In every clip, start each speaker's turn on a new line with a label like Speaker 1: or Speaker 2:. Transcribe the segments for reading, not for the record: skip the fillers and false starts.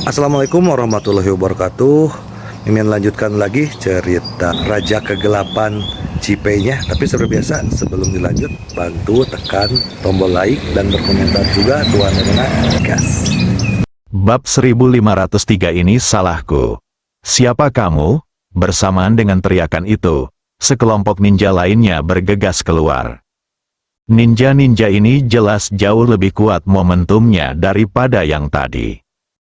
Speaker 1: Assalamualaikum warahmatullahi wabarakatuh. Mimin lanjutkan lagi cerita Raja Kegelapan Cipei-nya. Tapi seperti biasa, sebelum dilanjut, bantu tekan tombol like dan berkomentar juga Tuan Rena. Gas.
Speaker 2: Bab 1503 ini salahku. Siapa kamu? Bersamaan dengan teriakan itu, sekelompok ninja lainnya bergegas keluar. Ninja-ninja ini jelas jauh lebih kuat momentumnya daripada yang tadi.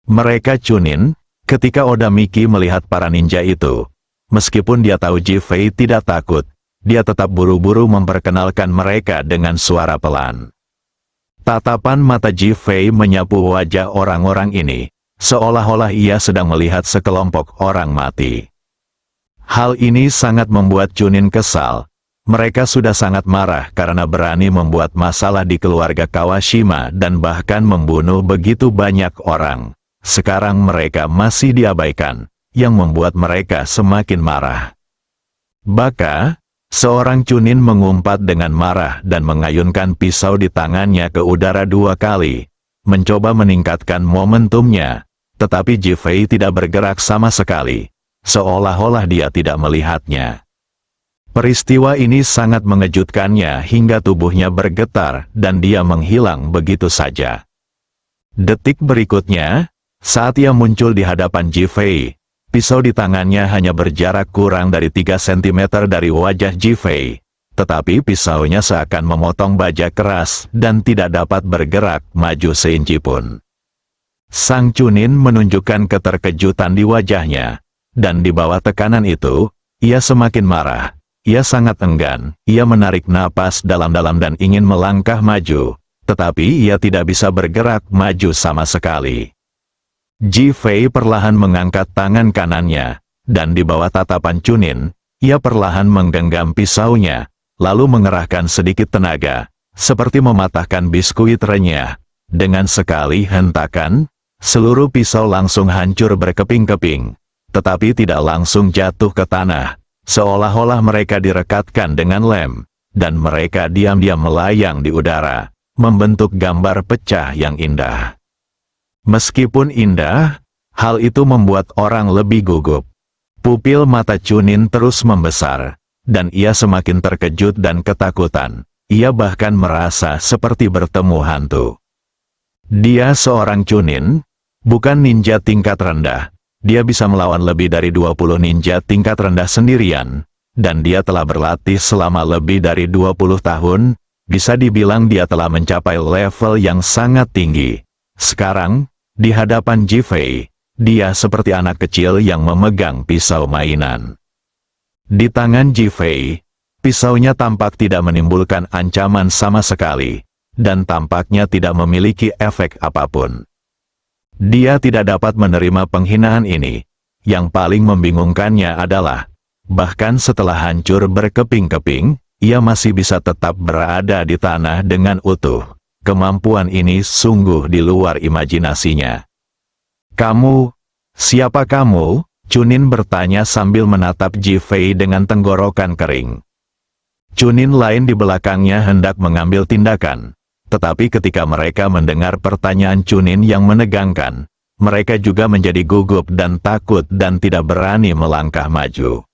Speaker 2: Mereka Chunin, ketika Oda Miki melihat para ninja itu. Meskipun dia tahu Ji Fei tidak takut, dia tetap buru-buru memperkenalkan mereka dengan suara pelan. Tatapan mata Ji Fei menyapu wajah orang-orang ini, seolah-olah ia sedang melihat sekelompok orang mati. Hal ini sangat membuat Chunin kesal. Mereka sudah sangat marah karena berani membuat masalah di keluarga Kawashima dan bahkan membunuh begitu banyak orang. Sekarang mereka masih diabaikan, yang membuat mereka semakin marah. Baka, seorang Chunin mengumpat dengan marah dan mengayunkan pisau di tangannya ke udara 2 kali, mencoba meningkatkan momentumnya, tetapi Ji Fei tidak bergerak sama sekali, seolah-olah dia tidak melihatnya. Peristiwa ini sangat mengejutkannya hingga tubuhnya bergetar dan dia menghilang begitu saja. Detik berikutnya, saat ia muncul di hadapan Ji Fei, pisau di tangannya hanya berjarak kurang dari 3 cm dari wajah Ji Fei, tetapi pisaunya seakan memotong baja keras dan tidak dapat bergerak maju seinci pun. Sang Chunin menunjukkan keterkejutan di wajahnya, dan di bawah tekanan itu, ia semakin marah. Ia sangat enggan, ia menarik napas dalam-dalam dan ingin melangkah maju, tetapi ia tidak bisa bergerak maju sama sekali. Ji Fei perlahan mengangkat tangan kanannya, dan di bawah tatapan Chunin, ia perlahan menggenggam pisaunya, lalu mengerahkan sedikit tenaga, seperti mematahkan biskuit renyah. Dengan sekali hentakan, seluruh pisau langsung hancur berkeping-keping, tetapi tidak langsung jatuh ke tanah. Seolah-olah mereka direkatkan dengan lem, dan mereka diam-diam melayang di udara, membentuk gambar pecah yang indah. Meskipun indah, hal itu membuat orang lebih gugup. Pupil mata Chunin terus membesar, dan ia semakin terkejut dan ketakutan. Ia bahkan merasa seperti bertemu hantu. Dia seorang Chunin, bukan ninja tingkat rendah. Dia bisa melawan lebih dari 20 ninja tingkat rendah sendirian, dan dia telah berlatih selama lebih dari 20 tahun, bisa dibilang dia telah mencapai level yang sangat tinggi. Sekarang, di hadapan Ji Fei, dia seperti anak kecil yang memegang pisau mainan. Di tangan Ji Fei, pisaunya tampak tidak menimbulkan ancaman sama sekali, dan tampaknya tidak memiliki efek apapun. Dia tidak dapat menerima penghinaan ini. Yang paling membingungkannya adalah, bahkan setelah hancur berkeping-keping, ia masih bisa tetap berada di tanah dengan utuh. Kemampuan ini sungguh di luar imajinasinya. "Kamu, siapa kamu?" Chunin bertanya sambil menatap Ji Fei dengan tenggorokan kering. Chunin lain di belakangnya hendak mengambil tindakan. Tetapi ketika mereka mendengar pertanyaan Chunin yang menegangkan, mereka juga menjadi gugup dan takut dan tidak berani melangkah maju.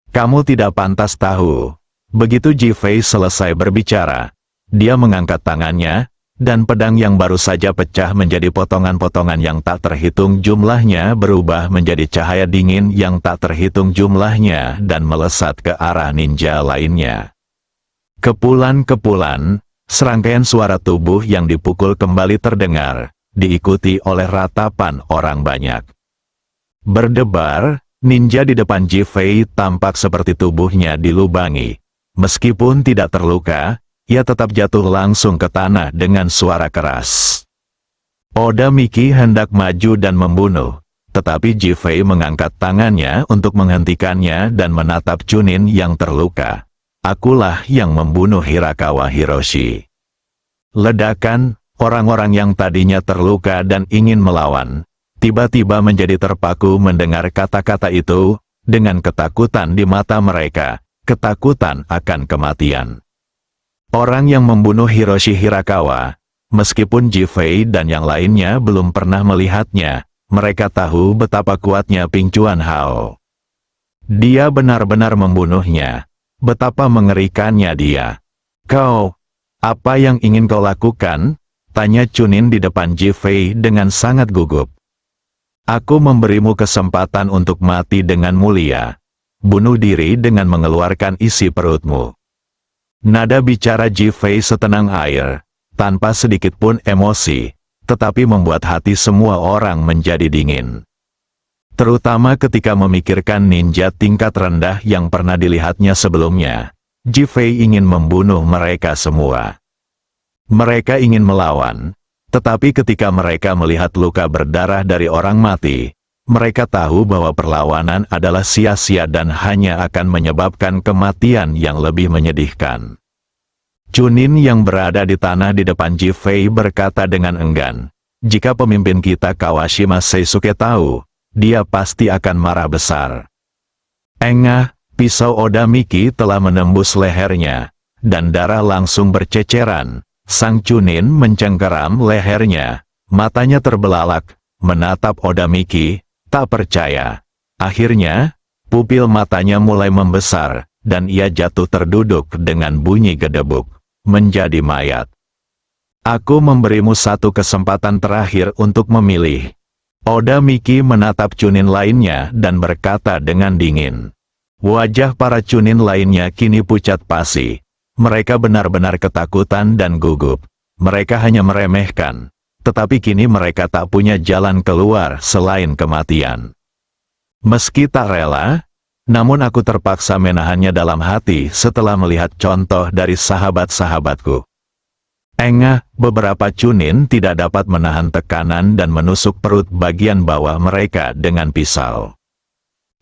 Speaker 2: "Kamu tidak pantas tahu." Begitu Ji Fei selesai berbicara, dia mengangkat tangannya, dan pedang yang baru saja pecah menjadi potongan-potongan yang tak terhitung jumlahnya berubah menjadi cahaya dingin yang tak terhitung jumlahnya dan melesat ke arah ninja lainnya. Kepulan-kepulan, serangkaian suara tubuh yang dipukul kembali terdengar, diikuti oleh ratapan orang banyak. Berdebar, ninja di depan Ji Fei tampak seperti tubuhnya dilubangi. Meskipun tidak terluka, ia tetap jatuh langsung ke tanah dengan suara keras. Oda Miki hendak maju dan membunuh, tetapi Ji Fei mengangkat tangannya untuk menghentikannya dan menatap Chunin yang terluka. "Akulah yang membunuh Hirakawa Hiroshi." Ledakan, orang-orang yang tadinya terluka dan ingin melawan, tiba-tiba menjadi terpaku mendengar kata-kata itu, dengan ketakutan di mata mereka, ketakutan akan kematian. Orang yang membunuh Hiroshi Hirakawa, meskipun Ji Fei dan yang lainnya belum pernah melihatnya, mereka tahu betapa kuatnya Ping Chuan Hao. Dia benar-benar membunuhnya. Betapa mengerikannya dia. Kau, apa yang ingin kau lakukan? Tanya Chunin di depan Ji Fei dengan sangat gugup. Aku memberimu kesempatan untuk mati dengan mulia. Bunuh diri dengan mengeluarkan isi perutmu. Nada bicara Ji Fei setenang air, tanpa sedikit pun emosi, tetapi membuat hati semua orang menjadi dingin. Terutama ketika memikirkan ninja tingkat rendah yang pernah dilihatnya sebelumnya. Ji Fei ingin membunuh mereka semua. Mereka ingin melawan, tetapi ketika mereka melihat luka berdarah dari orang mati, mereka tahu bahwa perlawanan adalah sia-sia dan hanya akan menyebabkan kematian yang lebih menyedihkan. Chunin yang berada di tanah di depan Ji Fei berkata dengan enggan, "Jika pemimpin kita Kawashima Seisuke tahu, dia pasti akan marah besar." Engah, pisau Oda Miki telah menembus lehernya, dan darah langsung berceceran. Sang Chunin mencengkeram lehernya, matanya terbelalak, menatap Oda Miki, tak percaya. Akhirnya, pupil matanya mulai membesar, dan ia jatuh terduduk dengan bunyi gedebuk, menjadi mayat. Aku memberimu satu kesempatan terakhir untuk memilih. Oda Miki menatap Chunin lainnya dan berkata dengan dingin. Wajah para Chunin lainnya kini pucat pasi. Mereka benar-benar ketakutan dan gugup. Mereka hanya meremehkan. Tetapi kini mereka tak punya jalan keluar selain kematian. Meski tak rela, namun aku terpaksa menahannya dalam hati setelah melihat contoh dari sahabat-sahabatku. Engah, beberapa Chunin tidak dapat menahan tekanan dan menusuk perut bagian bawah mereka dengan pisau.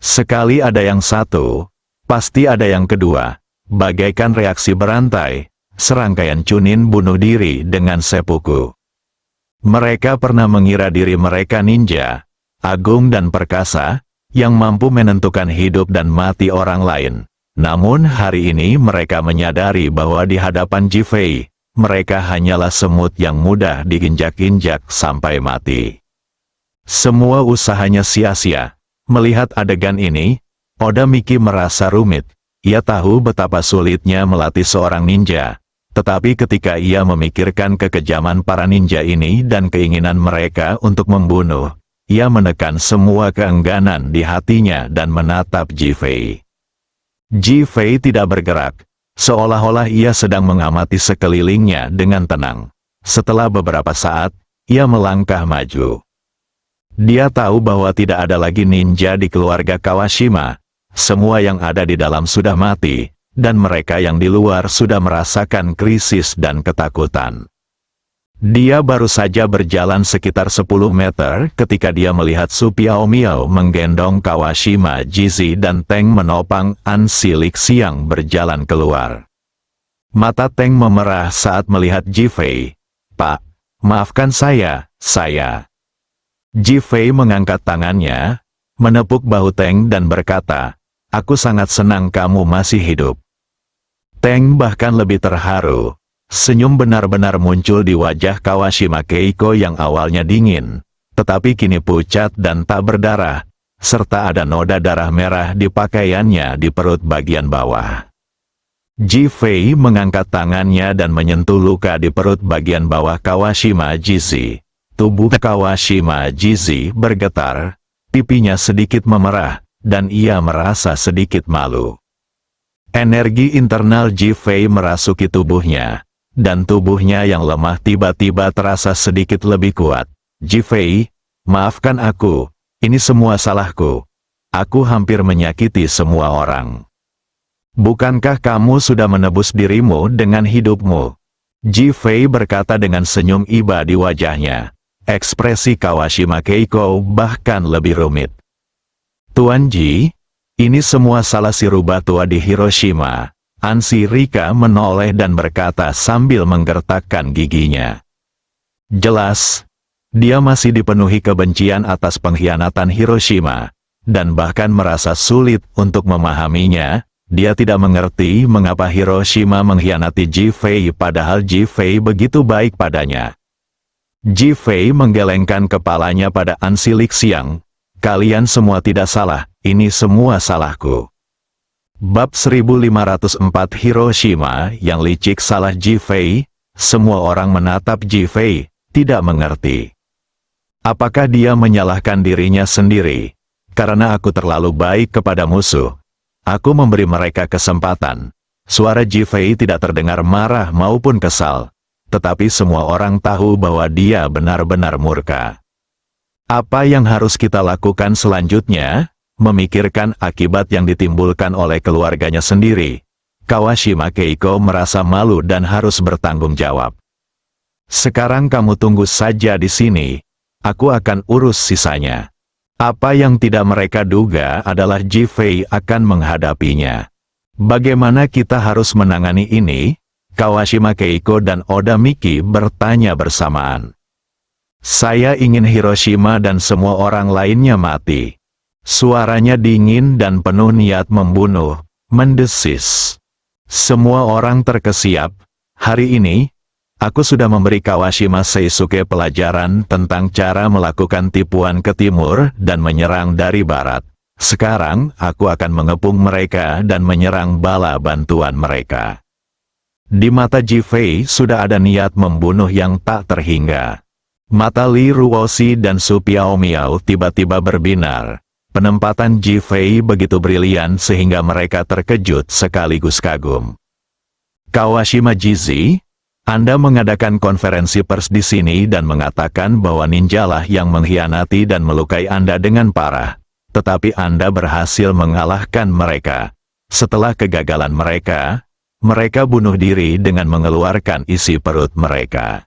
Speaker 2: Sekali ada yang satu, pasti ada yang kedua. Bagaikan reaksi berantai, serangkaian Chunin bunuh diri dengan seppuku. Mereka pernah mengira diri mereka ninja, agung dan perkasa, yang mampu menentukan hidup dan mati orang lain. Namun hari ini mereka menyadari bahwa di hadapan Ji Fei, mereka hanyalah semut yang mudah diinjak-injak sampai mati. Semua usahanya sia-sia. Melihat adegan ini, Oda Miki merasa rumit. Ia tahu betapa sulitnya melatih seorang ninja. Tetapi ketika ia memikirkan kekejaman para ninja ini dan keinginan mereka untuk membunuh, ia menekan semua keengganan di hatinya dan menatap Ji Fei. Ji Fei tidak bergerak. Seolah-olah ia sedang mengamati sekelilingnya dengan tenang. Setelah beberapa saat, ia melangkah maju. Dia tahu bahwa tidak ada lagi ninja di keluarga Kawashima. Semua yang ada di dalam sudah mati, dan mereka yang di luar sudah merasakan krisis dan ketakutan. Dia baru saja berjalan sekitar 10 meter ketika dia melihat Su Piaomiao menggendong Kawashima Jizi dan Teng menopang An Silik Siang berjalan keluar. Mata Teng memerah saat melihat Ji Fei. "Pak, maafkan saya." Ji Fei mengangkat tangannya, menepuk bahu Teng dan berkata, "Aku sangat senang kamu masih hidup." Teng bahkan lebih terharu. Senyum benar-benar muncul di wajah Kawashima Keiko yang awalnya dingin, tetapi kini pucat dan tak berdarah, serta ada noda darah merah di pakaiannya di perut bagian bawah. Ji Fei mengangkat tangannya dan menyentuh luka di perut bagian bawah Kawashima Jizi. Tubuh Kawashima Jizi bergetar, pipinya sedikit memerah, dan ia merasa sedikit malu. Energi internal Ji Fei merasuki tubuhnya. Dan tubuhnya yang lemah tiba-tiba terasa sedikit lebih kuat. "Ji Fei, maafkan aku, ini semua salahku. Aku hampir menyakiti semua orang. Bukankah kamu sudah menebus dirimu dengan hidupmu?" Ji Fei berkata dengan senyum iba di wajahnya. Ekspresi Kawashima Keiko bahkan lebih rumit. "Tuan Ji, ini semua salah si rubah tua di Hiroshima." Ansi Rika menoleh dan berkata sambil menggertakkan giginya. Jelas, dia masih dipenuhi kebencian atas pengkhianatan Hiroshima, dan bahkan merasa sulit untuk memahaminya. Dia tidak mengerti mengapa Hiroshima mengkhianati Ji Fei padahal Ji Fei begitu baik padanya. Ji Fei menggelengkan kepalanya pada An Si Lixiang. Kalian semua tidak salah, ini semua salahku. Bab 1504 Hiroshima yang licik salah Ji Fei. Semua orang menatap Ji Fei, tidak mengerti. Apakah dia menyalahkan dirinya sendiri? Karena aku terlalu baik kepada musuh. Aku memberi mereka kesempatan. Suara Ji Fei tidak terdengar marah maupun kesal. Tetapi semua orang tahu bahwa dia benar-benar murka. Apa yang harus kita lakukan selanjutnya? Memikirkan akibat yang ditimbulkan oleh keluarganya sendiri. Kawashima Keiko merasa malu dan harus bertanggung jawab. Sekarang kamu tunggu saja di sini. Aku akan urus sisanya. Apa yang tidak mereka duga adalah Ji Fei akan menghadapinya. Bagaimana kita harus menangani ini? Kawashima Keiko dan Oda Miki bertanya bersamaan. Saya ingin Hiroshima dan semua orang lainnya mati. Suaranya dingin dan penuh niat membunuh, mendesis. Semua orang terkesiap. Hari ini, aku sudah memberi Kawashima Seisuke pelajaran tentang cara melakukan tipuan ke timur dan menyerang dari barat. Sekarang, aku akan mengepung mereka dan menyerang bala bantuan mereka. Di mata Ji Fei sudah ada niat membunuh yang tak terhingga. Mata Li Ruoshi dan Su Piaomiao tiba-tiba berbinar. Penempatan Ji Fei begitu brilian sehingga mereka terkejut sekaligus kagum. Kawashima Jizi, Anda mengadakan konferensi pers di sini dan mengatakan bahwa ninjalah yang mengkhianati dan melukai Anda dengan parah. Tetapi Anda berhasil mengalahkan mereka. Setelah kegagalan mereka bunuh diri dengan mengeluarkan isi perut mereka.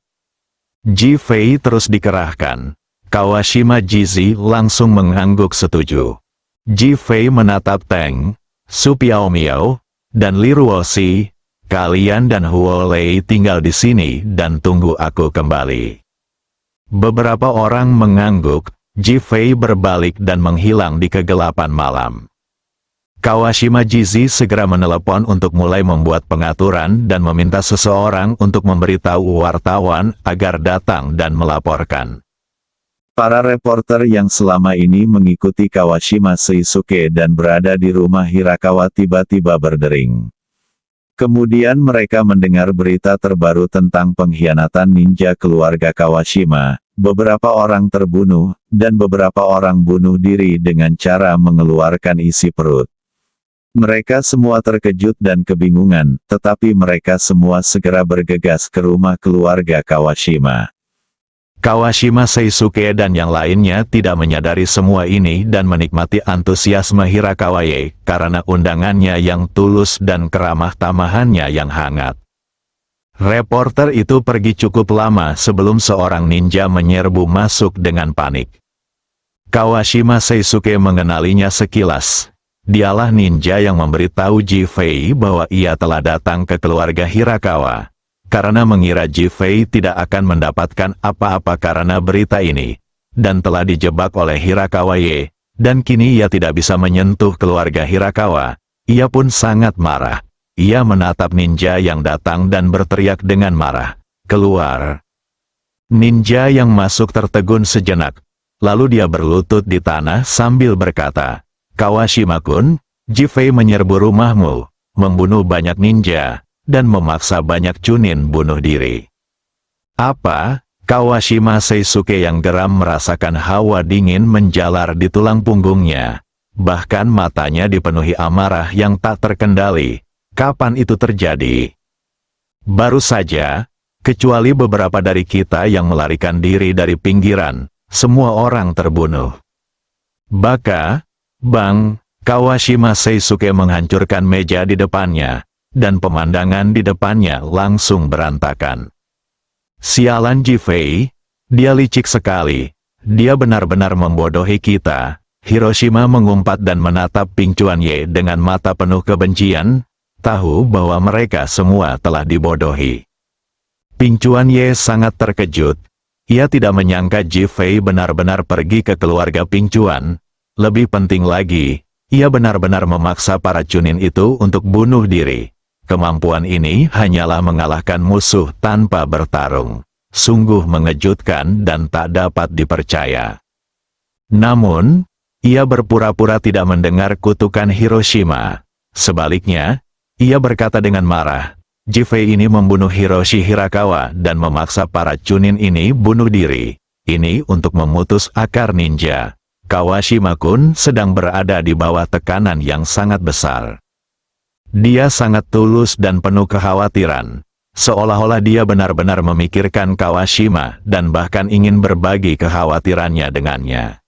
Speaker 2: Ji Fei terus dikerahkan. Kawashima Jizi langsung mengangguk setuju. Ji Fei menatap Teng, Su Piaomiao, dan Li Ruoshi. Kalian dan Huo Lei tinggal di sini dan tunggu aku kembali. Beberapa orang mengangguk. Ji Fei berbalik dan menghilang di kegelapan malam. Kawashima Jizi segera menelepon untuk mulai membuat pengaturan dan meminta seseorang untuk memberitahu wartawan agar datang dan melaporkan. Para reporter yang selama ini mengikuti Kawashima Seisuke dan berada di rumah Hirakawa tiba-tiba berdering. Kemudian mereka mendengar berita terbaru tentang pengkhianatan ninja keluarga Kawashima. Beberapa orang terbunuh, dan beberapa orang bunuh diri dengan cara mengeluarkan isi perut. Mereka semua terkejut dan kebingungan, tetapi mereka semua segera bergegas ke rumah keluarga Kawashima. Kawashima Seisuke dan yang lainnya tidak menyadari semua ini dan menikmati antusiasme Hirakawaye karena undangannya yang tulus dan keramah tamahannya yang hangat. Reporter itu pergi cukup lama sebelum seorang ninja menyerbu masuk dengan panik. Kawashima Seisuke mengenalinya sekilas. Dialah ninja yang memberitahu Ji Fei bahwa ia telah datang ke keluarga Hirakawa. Karena mengira Ji Fei tidak akan mendapatkan apa-apa karena berita ini, dan telah dijebak oleh Hirakawaye, dan kini ia tidak bisa menyentuh keluarga Hirakawa. Ia pun sangat marah. Ia menatap ninja yang datang dan berteriak dengan marah. Keluar! Ninja yang masuk tertegun sejenak. Lalu dia berlutut di tanah sambil berkata, Kawashima-kun, Ji Fei menyerbu rumahmu, membunuh banyak ninja, dan memaksa banyak chunin bunuh diri. Apa? Kawashima Seisuke yang geram merasakan hawa dingin menjalar di tulang punggungnya. Bahkan matanya dipenuhi amarah yang tak terkendali. Kapan itu terjadi? Baru saja, kecuali beberapa dari kita yang melarikan diri dari pinggiran, semua orang terbunuh. Bang, Kawashima Seisuke menghancurkan meja di depannya, dan pemandangan di depannya langsung berantakan. Sialan Ji Fei, dia licik sekali, dia benar-benar membodohi kita. Hiroshima mengumpat dan menatap Ping Chuanye dengan mata penuh kebencian, tahu bahwa mereka semua telah dibodohi. Ping Chuanye sangat terkejut, ia tidak menyangka Ji Fei benar-benar pergi ke keluarga Ping Chuan. Lebih penting lagi, ia benar-benar memaksa para chunin itu untuk bunuh diri. Kemampuan ini hanyalah mengalahkan musuh tanpa bertarung. sungguh mengejutkan dan tak dapat dipercaya. Namun, ia berpura-pura tidak mendengar kutukan Hiroshima. Sebaliknya, ia berkata dengan marah, Jifei ini membunuh Hiroshi Hirakawa dan memaksa para Chunin ini bunuh diri. Ini untuk memutus akar ninja. Kawashima-kun sedang berada di bawah tekanan yang sangat besar. Dia sangat tulus dan penuh kekhawatiran. Seolah-olah dia benar-benar memikirkan Kawashima dan bahkan ingin berbagi kekhawatirannya dengannya.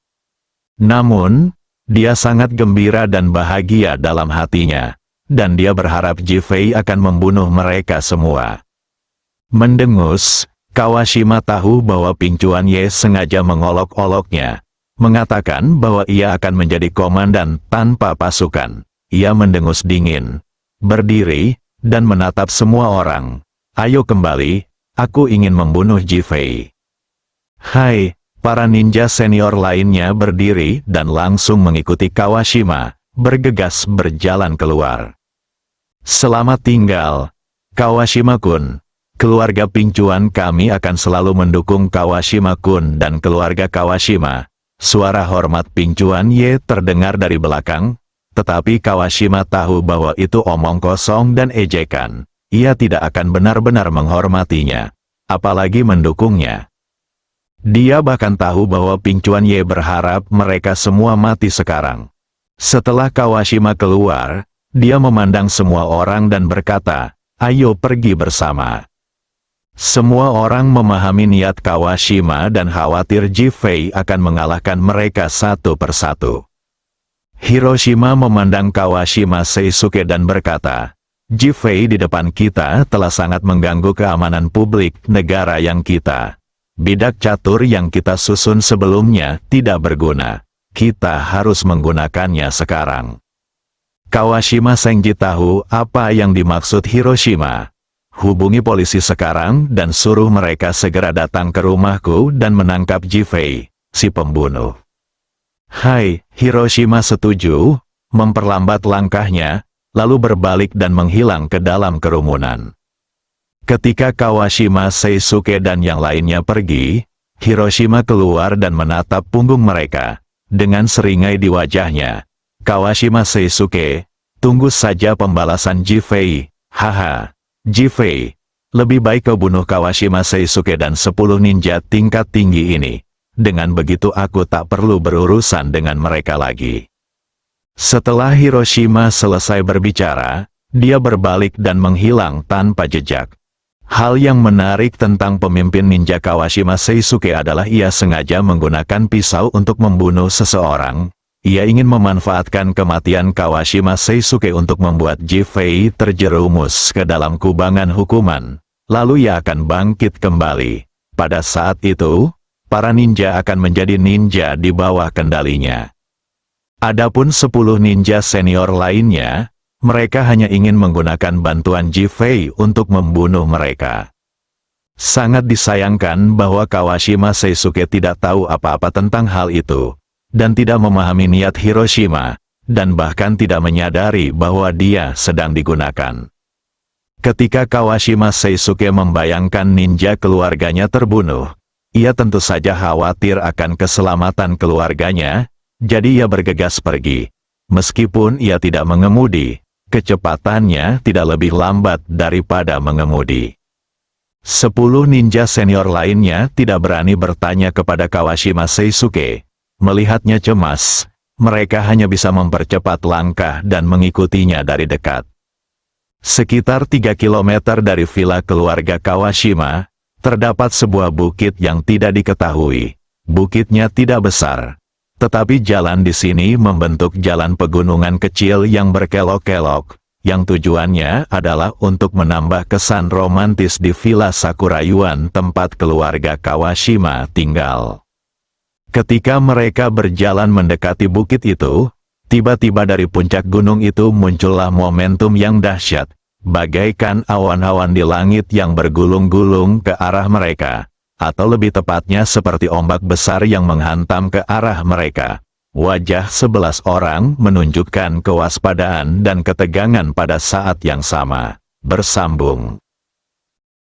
Speaker 2: Namun, dia sangat gembira dan bahagia dalam hatinya. Dan dia berharap Jifei akan membunuh mereka semua. Mendengus, Kawashima tahu bahwa Ping Chuan-ye sengaja mengolok-oloknya, mengatakan bahwa ia akan menjadi komandan tanpa pasukan. Ia mendengus dingin, berdiri, dan menatap semua orang. Ayo kembali, aku ingin membunuh Jifei. Hai, para ninja senior lainnya berdiri dan langsung mengikuti Kawashima, bergegas berjalan keluar. Selamat tinggal, Kawashima-kun. Keluarga Ping Chuan kami akan selalu mendukung Kawashima-kun dan keluarga Kawashima. Suara hormat Ping Chuan-ye terdengar dari belakang, tetapi Kawashima tahu bahwa itu omong kosong dan ejekan. Ia tidak akan benar-benar menghormatinya, apalagi mendukungnya. Dia bahkan tahu bahwa Ping Chuan-ye berharap mereka semua mati sekarang. Setelah Kawashima keluar, dia memandang semua orang dan berkata, ayo pergi bersama. Semua orang memahami niat Kawashima dan khawatir Jifei akan mengalahkan mereka satu persatu. Hiroshima memandang Kawashima Seisuke dan berkata, Jifei di depan kita telah sangat mengganggu keamanan publik negara yang kita. Bidak catur yang kita susun sebelumnya tidak berguna. Kita harus menggunakannya sekarang. Kawashima Senji tahu apa yang dimaksud Hiroshima. Hubungi polisi sekarang dan suruh mereka segera datang ke rumahku dan menangkap Jifei, si pembunuh. Hai, Hiroshima setuju, memperlambat langkahnya, lalu berbalik dan menghilang ke dalam kerumunan. Ketika Kawashima Seisuke dan yang lainnya pergi, Hiroshima keluar dan menatap punggung mereka. Dengan seringai di wajahnya, Kawashima Seisuke, tunggu saja pembalasan Jifei, haha. Jifei, lebih baik kau bunuh Kawashima Seisuke dan 10 ninja tingkat tinggi ini. Dengan begitu aku tak perlu berurusan dengan mereka lagi. Setelah Hiroshima selesai berbicara, dia berbalik dan menghilang tanpa jejak. Hal yang menarik tentang pemimpin ninja Kawashima Seisuke adalah ia sengaja menggunakan pisau untuk membunuh seseorang. Ia ingin memanfaatkan kematian Kawashima Seisuke untuk membuat Jifei terjerumus ke dalam kubangan hukuman. Lalu ia akan bangkit kembali. Pada saat itu, para ninja akan menjadi ninja di bawah kendalinya. Adapun 10 ninja senior lainnya, mereka hanya ingin menggunakan bantuan Jifei untuk membunuh mereka. Sangat disayangkan bahwa Kawashima Seisuke tidak tahu apa-apa tentang hal itu, dan tidak memahami niat Hiroshima, dan bahkan tidak menyadari bahwa dia sedang digunakan. Ketika Kawashima Seisuke membayangkan ninja keluarganya terbunuh, ia tentu saja khawatir akan keselamatan keluarganya, jadi ia bergegas pergi. Meskipun ia tidak mengemudi, kecepatannya tidak lebih lambat daripada mengemudi. 10 ninja senior lainnya tidak berani bertanya kepada Kawashima Seisuke. Melihatnya cemas, mereka hanya bisa mempercepat langkah dan mengikutinya dari dekat. Sekitar 3 kilometer dari villa keluarga Kawashima, terdapat sebuah bukit yang tidak diketahui. Bukitnya tidak besar, tetapi jalan di sini membentuk jalan pegunungan kecil yang berkelok-kelok, yang tujuannya adalah untuk menambah kesan romantis di Villa Sakurayuan tempat keluarga Kawashima tinggal. Ketika mereka berjalan mendekati bukit itu, tiba-tiba dari puncak gunung itu muncullah momentum yang dahsyat, bagaikan awan-awan di langit yang bergulung-gulung ke arah mereka, atau lebih tepatnya seperti ombak besar yang menghantam ke arah mereka. Wajah 11 orang menunjukkan kewaspadaan dan ketegangan pada saat yang sama. Bersambung.